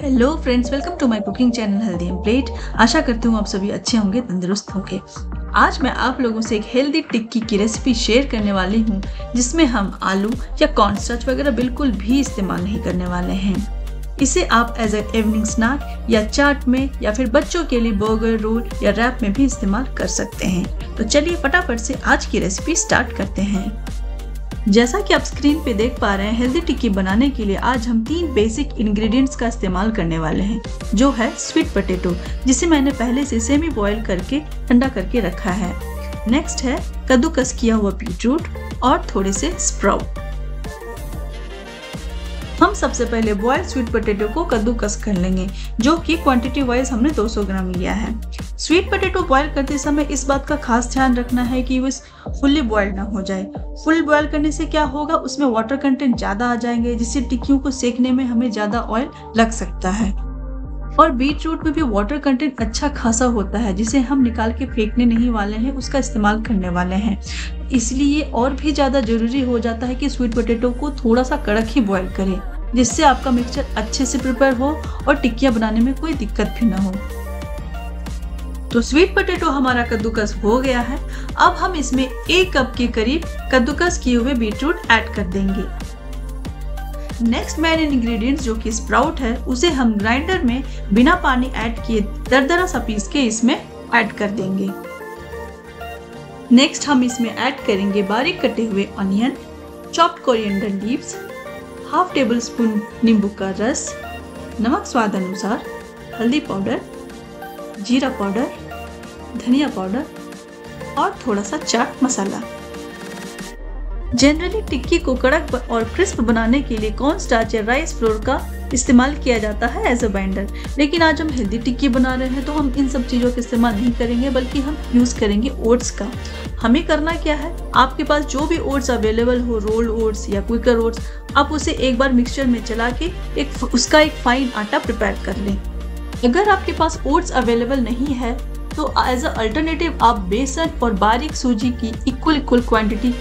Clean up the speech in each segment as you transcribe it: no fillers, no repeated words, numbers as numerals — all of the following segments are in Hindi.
Hello friends, welcome to my cooking channel healthy and plate. आशा करती हूँ आप सभी अच्छे होंगे, तंदुरुस्त होंगे। आज मैं आप लोगों से एक हेल्दी टिक्की की रेसिपी शेयर करने वाली हूँ जिसमें हम आलू या कॉर्नस्टार्च वगैरह बिल्कुल भी इस्तेमाल नहीं करने वाले हैं। इसे आप एज ए इवनिंग स्नैक या चाट में या फिर बच्चों के लिए बर्गर, रोल या रैप में भी इस्तेमाल कर सकते हैं। तो चलिए फटाफट से आज की रेसिपी स्टार्ट करते हैं। जैसा कि आप स्क्रीन पे देख पा रहे हैं, हेल्दी टिक्की बनाने के लिए आज हम 3 बेसिक इंग्रेडिएंट्स का इस्तेमाल करने वाले हैं, जो है स्वीट पोटैटो, जिसे मैंने पहले से सेमी बॉयल करके ठंडा करके रखा है। नेक्स्ट है कद्दूकस किया हुआ बीटरूट और थोड़े से स्प्राउट। हम सबसे पहले बॉइल्ड स्वीट पोटैटो को कद्दूकस कर लेंगे, जो कि क्वांटिटी वाइज हमने 200 ग्राम लिया है। स्वीट पोटैटो बॉयल करते समय इस बात का खास ध्यान रखना है कि वो फुल्ली बॉइल्ड ना हो जाए। फुल बॉयल करने से क्या होगा, उसमें वाटर कंटेंट ज्यादा आ जाएंगे, जिससे टिक्कियों को सेकने में हमें ज्यादा ऑयल लग सकता है। और बीट रूट में भी वाटर कंटेंट अच्छा खासा होता है, जिसे हम निकाल के फेंकने नहीं वाले हैं, उसका इस्तेमाल करने वाले हैं। इसलिए और भी ज्यादा जरूरी हो जाता है कि स्वीट पोटैटो को थोड़ा सा कड़क ही बॉयल करें, जिससे आपका मिक्सचर अच्छे से प्रिपेयर हो और टिक्कियां बनाने में कोई दिक्कत भी ना हो। तो स्वीट पोटैटो हमारा कद्दूकस हो गया है। अब हम इसमें 1 कप के करीब कद्दूकस किए हुए बीटरूट ऐड कर देंगे। नेक्स्ट मेन इंग्रेडिएंट्स जो कि स्प्राउट है, उसे हम ग्राइंडर में बिना पानी ऐड किए दरदरा सा पीस के इसमें ऐड कर देंगे। नेक्स्ट हम इसमें ऐड करेंगे बारीक कटे हुए onion, chopped coriander leaves, half table spoon नींबू का रस, नमक स्वाद अनुसार, हल्दी पाउडर, जीरा पाउडर, धनिया पाउडर और थोड़ा सा चाट मसाला। जनरली टिक्की को कड़क और क्रिस्प बनाने के लिए कॉर्नस्टार्च या राइस फ्लोर का इस्तेमाल किया जाता है एज अ बाइंडर, लेकिन आज हम हेल्दी टिक्की बना रहे हैं तो हम इन सब चीज़ों का इस्तेमाल नहीं करेंगे, बल्कि हम यूज़ करेंगे ओट्स का। हमें करना क्या है, आपके पास जो भी ओट्स अवेलेबल हो, रोल्ड ओट्स या क्विकर ओट्स, आप उसे एक बार मिक्सचर में चला के उसका एक फाइन आटा प्रिपेयर कर लें। अगर आपके पास ओट्स अवेलेबल नहीं है तो एज अ अल्टरनेटिव आप बेसन और बारीक सूजी की इक्वल क्वांटिटी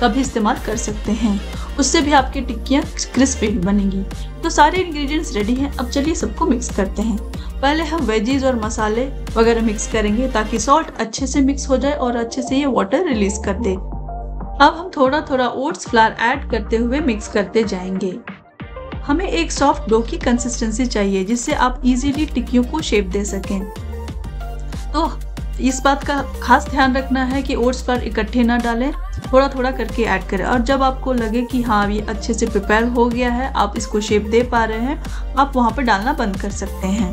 का भी इस्तेमाल कर सकते हैं, उससे भी आपकी टिक्कियाँ क्रिस्पी बनेंगी। तो सारे इंग्रेडिएंट्स रेडी हैं। अब चलिए सबको मिक्स करते हैं। पहले हम वेजीज और मसाले वगैरह मिक्स करेंगे ताकि सॉल्ट अच्छे से मिक्स हो जाए और अच्छे से ये वाटर रिलीज कर दे। अब हम थोड़ा थोड़ा ओट्स फ्लावर ऐड करते हुए मिक्स करते जाएंगे। हमें एक सॉफ्ट डो की कंसिस्टेंसी चाहिए, जिससे आप इजीली टिक्कियों को शेप दे सकें। तो इस बात का खास ध्यान रखना है कि ओट्स फ्लावर इकट्ठे ना डालें, थोड़ा थोड़ा करके ऐड करें। और जब आपको लगे कि हाँ ये अच्छे से प्रिपेयर हो गया है, आप इसको शेप दे पा रहे हैं, आप वहां पर डालना बंद कर सकते हैं।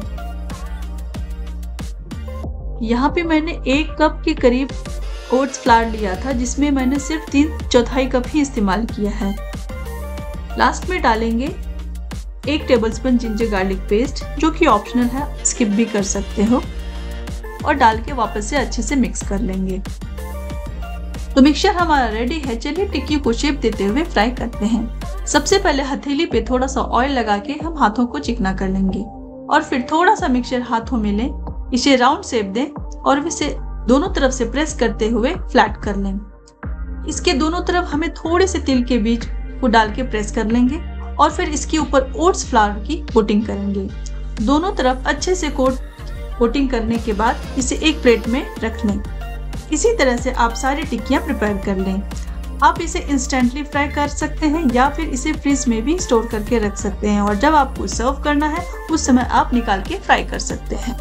यहाँ पे मैंने 1 कप के करीब ओट्स फ्लावर लिया था, जिसमें मैंने सिर्फ 3/4 कप ही इस्तेमाल किया है। लास्ट में डालेंगे 1 टेबलस्पून जिंजर गार्लिक पेस्ट, जो कि ऑप्शनल है, स्किप भी कर सकते हो, और डाल के वापस से अच्छे से मिक्स कर लेंगे। तो मिक्सचर हमारा रेडी है। चलिए टिक्की को शेप देते हुए फ्राई करते हैं। सबसे पहले हथेली पे थोड़ा सा ऑयल लगा के हम हाथों को चिकना कर लेंगे, और फिर थोड़ा सा मिक्सचर हाथों में लें, इसे राउंड शेप दें और इसे दोनों तरफ से प्रेस करते हुए फ्लैट कर लें। इसके दोनों तरफ हमें थोड़े से तिल के बीज को डाल के प्रेस कर लेंगे, और फिर इसके ऊपर ओट्स फ्लावर की कोटिंग करेंगे। दोनों तरफ अच्छे से कोटिंग करने के बाद इसे एक प्लेट में रख लें। इसी तरह से आप सारी टिक्कियां प्रिपेयर कर लें। आप इसे इंस्टेंटली फ्राई कर सकते हैं या फिर इसे फ्रिज में भी स्टोर करके रख सकते हैं, और जब आपको सर्व करना है उस समय आप निकाल के फ्राई कर सकते हैं।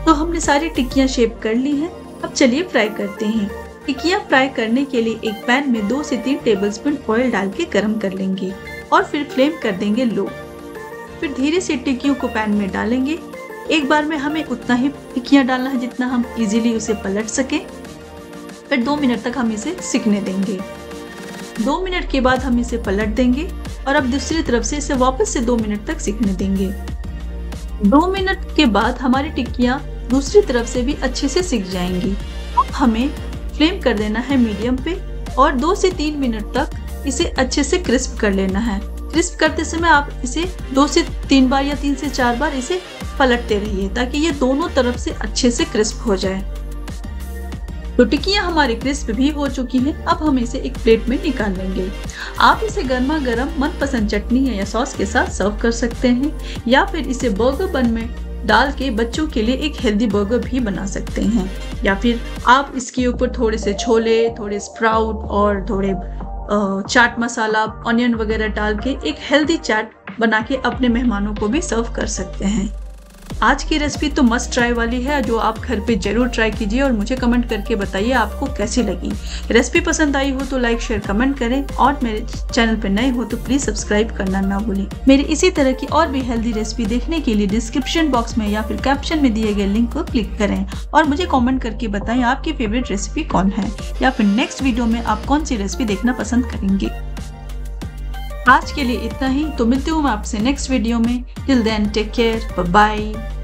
तो हमने सारी टिक्कियां शेप कर ली हैं। अब चलिए फ्राई करते हैं। टिक्कियां फ्राई करने के लिए एक पैन में 2 से 3 टेबलस्पून ऑयल डाल के गर्म कर लेंगे, और फिर फ्लेम कर देंगे लो। फिर धीरे से टिक्कियों को पैन में डालेंगे। एक बार में हमें उतना ही टिक्कियां डालना है जितना हम इजीली उसे पलट सकें। फिर 2 मिनट तक हम इसे सिकने देंगे। 2 मिनट के बाद हम इसे पलट देंगे, और अब दूसरी तरफ से इसे वापस से 2 मिनट तक सिकने देंगे। 2 मिनट के बाद हमारी टिक्कियां दूसरी तरफ से भी अच्छे से सिक जाएंगी। अब हमें फ्लेम कर देना है मीडियम पे, और 2 से 3 मिनट तक इसे अच्छे से क्रिस्प कर लेना है। क्रिस्प करते समय आप इसे 2 से 3 बार या 3 से 4 बार इसे पलटते रहिए, ताकि ये दोनों तरफ से अच्छे से क्रिस्प हो जाए। तो टिक्कियाँ हमारी क्रिस्प भी हो चुकी हैं। अब हम इसे एक प्लेट में निकाल लेंगे। आप इसे गर्मा गर्म मनपसंद चटनी या सॉस के साथ सर्व कर सकते हैं, या फिर इसे बर्गर बन में डाल के बच्चों के लिए एक हेल्दी बर्गर भी बना सकते हैं, या फिर आप इसके ऊपर थोड़े से छोले, थोड़े स्प्राउट और थोड़े चाट मसाला, ऑनियन वगैरह डाल के एक हेल्दी चाट बना के अपने मेहमानों को भी सर्व कर सकते हैं। आज की रेसिपी तो मस्ट ट्राई वाली है, जो आप घर पे जरूर ट्राई कीजिए और मुझे कमेंट करके बताइए आपको कैसी लगी। रेसिपी पसंद आई हो तो लाइक शेयर कमेंट करें, और मेरे चैनल पे नए हो तो प्लीज सब्सक्राइब करना ना भूलें। मेरी इसी तरह की और भी हेल्दी रेसिपी देखने के लिए डिस्क्रिप्शन बॉक्स में या फिर कैप्शन में दिए गए लिंक को क्लिक करें और मुझे कॉमेंट करके बताएं आपकी फेवरेट रेसिपी कौन है, या फिर नेक्स्ट वीडियो में आप कौन सी रेसिपी देखना पसंद करेंगे। आज के लिए इतना ही, तो मिलती हूँ मैं आपसे नेक्स्ट वीडियो में। Till then take care, bye bye.